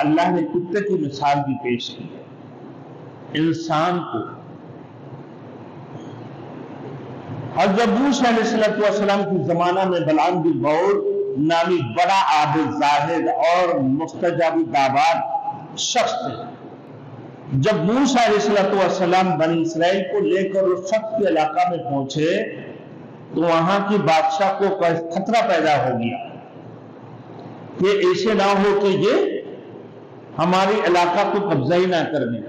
اللہ نے کتے کی مثال بھی پیش کی ہے انسان کو۔ حضرت موسیٰ علیہ السلام کی زمانہ میں بلعام بن بعور نامی بڑا عابد زاہد اور مستجاب دعوات شخص تھے۔ جب موسیٰ علیہ السلام بنی اسرائیل کو لے کر اس شخص کے علاقہ میں پہنچے تو وہاں کی بادشاہ کو خطرہ پیدا ہو گیا کہ ایسے نہ ہو کہ یہ ہمارے علاقہ کو قبضہ ہی نہ کر دیں۔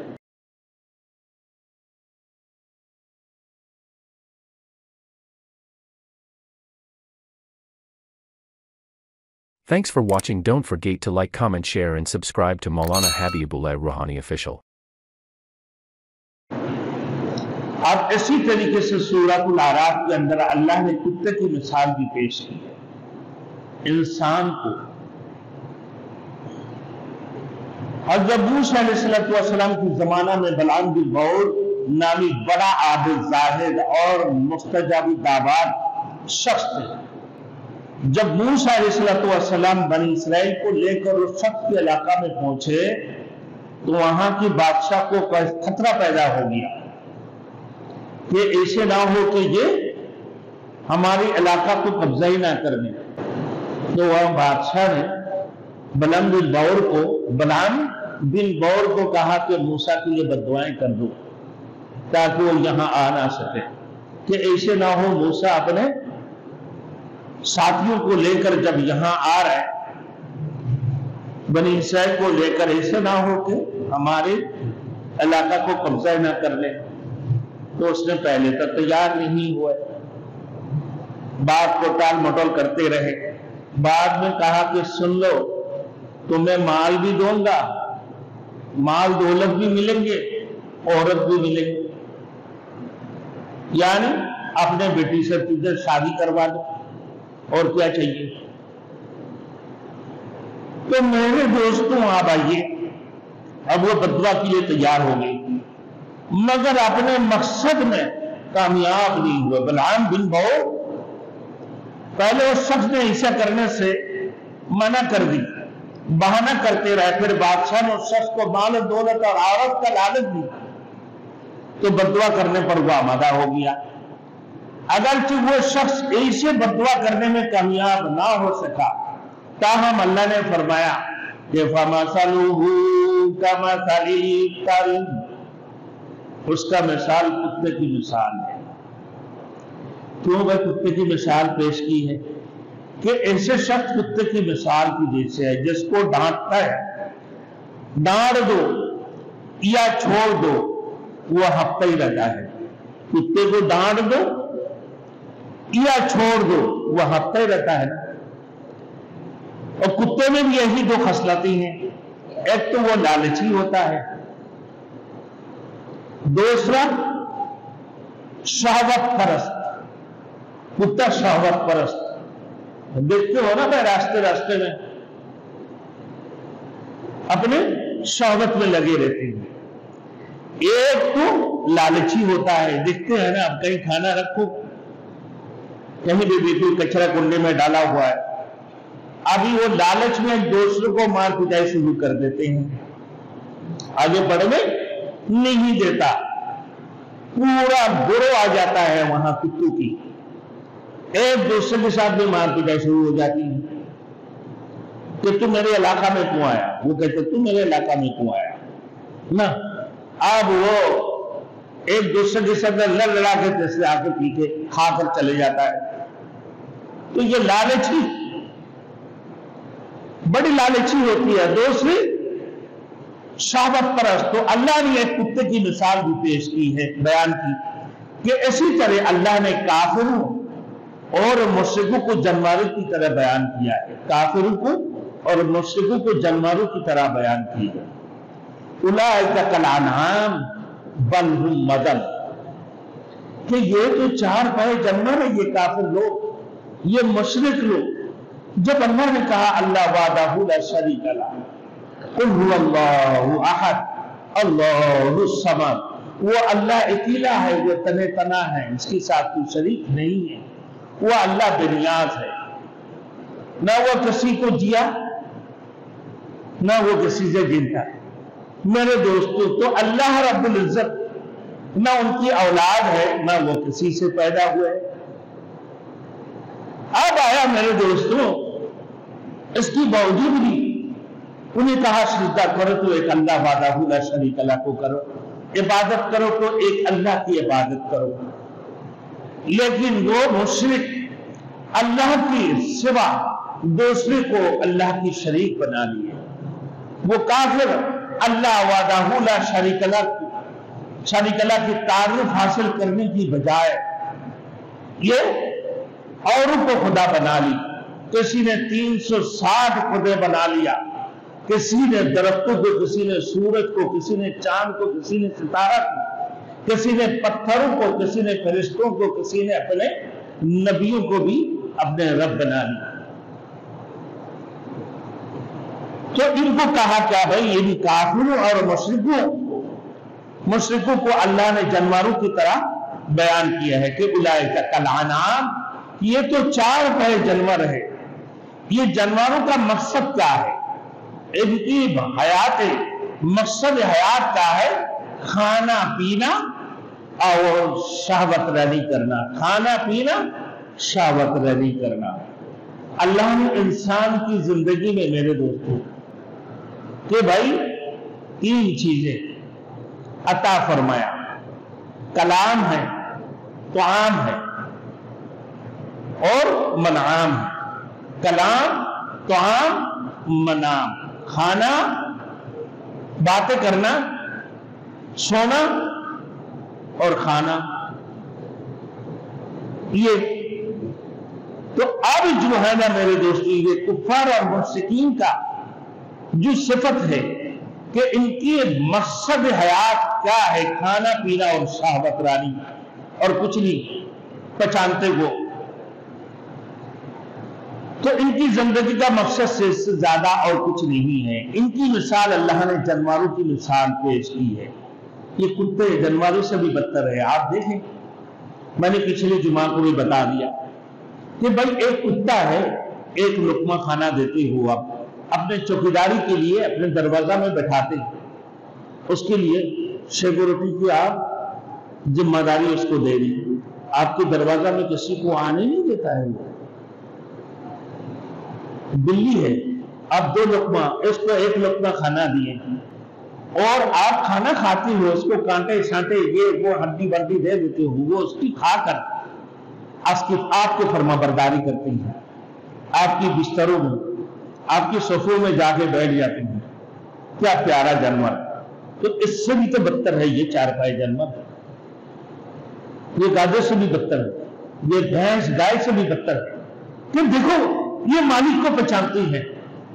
Thanks for watching. Don't forget to like, comment, share and subscribe to Maulana Habibullah Ruhani Official. اب اسی طریقے سے سورۃ الاعراف کے اندر اللہ نے کتے کی مثال بھی پیش کی ہے انسان کو۔ حضرت موسیٰ علیہ السلام کی زمانہ میں بلعام بن بعور نامی بڑا عابد زاہد اور مستجاب دعوات شخص تھے۔ جب موسیٰ علیہ السلام بنی اسرائیل کو لے کر اس شخص کے علاقہ میں پہنچے تو وہاں کی بادشاہ کو خطرہ پیدا ہو گیا کہ ایسے نہ ہو کہ یہ ہمارے علاقہ کو قبضہ ہی نہ کر دیں۔ تو وہ بادشاہ نے بلعام بن بعور کو کہا کہ موسیٰ کے لیے بد دعائیں کر دو تاکہ وہ یہاں آ نہ سکے، کہ ایسے نہ ہو موسیٰ اپنے ساتھیوں کو لے کر جب یہاں آ رہے بنی اسرائیل کو لے کر ایسے نہ ہو کہ ہمارے علاقہ کو قبضہ نہ کر لے۔ تو اس نے پہلے تک تیار نہیں ہوئے، بات کو ٹال مٹول کرتے رہے۔ بعد میں کہا کہ سن لو، تمہیں مال بھی دوں گا، مال دولت بھی ملیں گے، عورت بھی ملیں گے، یعنی اپنے بیٹی سے تجھے شادی کروا دو، اور کیا چاہیے۔ تو میرے دوستوں آپ آئیے، اب وہ بددعا کے لیے تیار ہو گئی مگر اپنے مقصد میں کامیاب نہیں ہوئے۔ بلعام بن بعور پہلے اس شخص نے ایسا کرنے سے منع کر دی، بہانہ کرتے رہے، پھر بادشاہ نے اس شخص کو مال و دولت اور عورت کا لالچ دی تو بددعا کرنے پر وہ آمادہ ہو گیا۔ اگرچہ وہ شخص ایسے بددعا کرنے میں کامیاب نہ ہو سکا، تاہم اللہ نے فرمایا کہ فَمَثَلُهُ كَمَثَلِ الْكَلْبِ، اس کا مثال کتے کی مثال ہے۔ کیوں وہ کتے کی مثال پیش کی ہے؟ کہ ایسے شخص کتے کی مثال کی جیسے ہے جس کو ڈانٹتا ہے، ڈانٹ دو یا چھوڑ دو وہ ہفتہ ہی رہتا ہے۔ کتے کو ڈانٹ دو یا چھوڑ دو وہ ہفتہ ہی رہتا ہے نا۔ اور کتے میں بھی یہی دو خصلتیں ہیں، ایک تو وہ لالچی ہوتا ہے، دوسرا شہوت پرست۔ کتا شہوت پرست، دیکھتے ہو نا بھائی راستے میں اپنے شہوت میں لگے رہتے ہیں۔ ایک تو لالچی ہوتا ہے، دیکھتے ہیں نا اب کہیں کھانا رکھو، کہیں بھی کوئی کچرا کنڈے میں ڈالا ہوا ہے، ابھی وہ لالچ میں دوسروں کو مار پٹائی شروع کر دیتے ہیں، آگے بڑھنے نہیں دیتا، پورا گروہ آ جاتا ہے وہاں کتوں کی، ایک دوسرے کے ساتھ بھی مار پٹائی شروع ہو جاتی ہے کہ تم میرے علاقہ میں کیوں آیا، وہ کہتے تم میرے علاقہ میں کیوں آیا نا۔ اب وہ ایک دوسرے کے ساتھ لڑا کے جیسے آ کے پی کے کھا کر چلے جاتا ہے۔ تو یہ لالچی بڑی لالچی ہوتی ہے۔ دوسری شہوت پرست۔ تو اللہ نے ایک کتے کی مثال بھی پیش کی ہے، بیان کی کہ اسی طرح اللہ نے کافروں اور مشرکوں کو جانوروں کی طرح بیان کیا ہے، کافروں کو اور مشرکوں کو جانوروں کی طرح بیان کی ہے۔ اولئک کالانعام بل ہم اضل، کہ یہ تو چار پائے جانور ہیں، یہ کافر لوگ، یہ مشرک لوگ۔ جب اللہ نے کہا اللہ وحدہ لا شریک لہ، قل هو اللہ احد اللہ الصمد، وہ اللہ اکیلا ہے، وہ تنہ تنہا ہے، اس کے ساتھ کوئی شریک نہیں ہے، وہ اللہ بے نیاز ہے، نہ وہ کسی کو دیا نہ وہ کسی سے جنتا ہے۔ میرے دوستوں، تو اللہ رب العزت نہ ان کی اولاد ہے، نہ وہ کسی سے پیدا ہوئے۔ اب آیا میرے دوستوں، اس کی باوجود بھی انہیں کہا سجدہ کرو تو ایک اللہ وحدہ لا شریک لہ کو کرو، عبادت کرو تو ایک اللہ کی عبادت کرو۔ لیکن وہ مشرک اللہ کی سوا دوسرے کو اللہ کی شریک بنا لیے۔ وہ کافر اللہ وحدہ لا شریک لہ کی تعریف حاصل کرنے کی بجائے یہ اوروں کو خدا بنا لی۔ کسی نے 360 خدے بنا لیا، کسی نے درختوں کو، کسی نے سورج کو، کسی نے چاند کو، کسی نے ستارہ کو، کسی نے پتھروں کو، کسی نے فرشتوں کو، کسی نے اپنے نبیوں کو بھی اپنے رب بنا لیا۔ تو ان کو کہا کیا بھائی، یہ بھی کافروں اور مشرکوں کو اللہ نے جانوروں کی طرح بیان کیا ہے کہ اولئک کالانعام، یہ تو 4 پائے جانور ہے۔ یہ جانوروں کا مقصد کیا ہے؟ ان کی حیات، مقصد حیات کیا ہے؟ کھانا پینا اور شہوت رانی کرنا، کھانا پینا شہوت رانی کرنا۔ اللہ نے انسان کی زندگی میں میرے دوستوں کہ بھائی 3 چیزیں عطا فرمایا، کلام ہے، طعام ہے اور منعام ہے۔ کلام، طعام، منام، کھانا، باتیں کرنا، سونا اور کھانا۔ یہ تو اب جو ہے نا میرے دوستو، یہ کفار اور مشرکین کا جو صفت ہے کہ ان کی مقصد حیات کیا ہے، کھانا پینا اور شہوت رانی، اور کچھ نہیں پہچانتے وہ۔ تو ان کی زندگی کا مقصد سے اس سے زیادہ اور کچھ نہیں ہے۔ ان کی مثال اللہ نے جانوروں کی مثال پیش کی ہے۔ یہ کتے جانوروں سے بھی بدتر ہے۔ آپ دیکھیں، میں نے پچھلے جمعہ کو بھی بتا دیا کہ بھائی ایک کتا ہے، ایک لقمہ کھانا دیتے ہو آپ اپنے چوکیداری کے لیے اپنے دروازہ میں بٹھاتے ہیں، اس کے لیے سیکورٹی کی آپ ذمہ داری اس کو دے دی، آپ کے دروازہ میں کسی کو آنے نہیں دیتا ہے۔ وہ بلی ہے، آپ 2 لقمہ، اس کو 1 لقمہ کھانا دیے اور آپ کھانا کھاتے ہو، اس کو کانٹے سانٹے یہ وہ ہڈی بردی دے دیتے ہو، وہ اس کی کھا کر آپ کی فرما برداری کرتے ہیں، آپ کی بستروں میں، آپ کی صفوں میں جا کے بیٹھ جاتے ہیں۔ کیا پیارا جانور! تو اس سے بھی تو بدتر ہے یہ 4 پائے جانور، یہ گادے سے بھی بدتر ہے، یہ بھینس گائے سے بھی بدتر ہے۔ کہ دیکھو یہ مالک کو پہچانتے ہیں،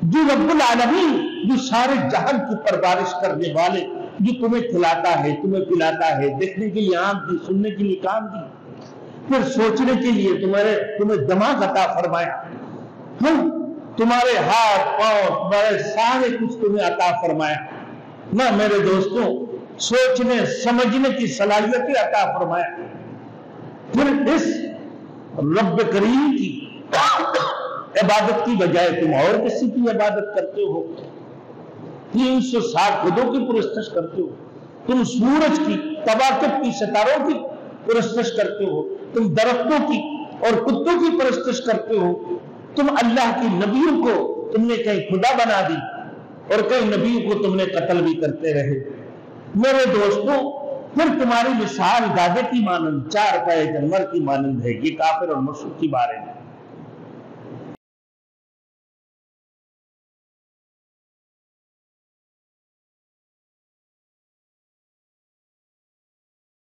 جو رب العالمین، جو سارے جہان کی پرورش کرنے والے، جو تمہیں کھلاتا ہے، تمہیں پلاتا ہے، دیکھنے کے لیے آنکھ دی، سننے کے لیے کان دی، پھر سوچنے کے لیے تمہیں دماغ عطا فرمایا، تمہارے ہاتھ پاؤں، تمہارے سارے کچھ تمہیں عطا فرمایا نہ میرے دوستوں، سوچنے سمجھنے کی صلاحیت عطا فرمایا، پھر اس رب کریم کی عبادت کی بجائے تم اور کسی کی عبادت کرتے ہو، 360 خدوں کی پرستش کرتے ہو، تم سورج کی، کواکب کی، ستاروں کی پرستش کرتے ہو، تم درختوں کی اور کتوں کی پرستش کرتے ہو، تم اللہ کی نبیوں کو تم نے کہیں خدا بنا دی اور کئی نبیوں کو تم نے قتل بھی کرتے رہے۔ میرے دوستوں، پھر تمہاری مثال گادے کی مانند، 4 پائے جانور کی مانند ہے۔ یہ کافر اور مشرک کے بارے میں۔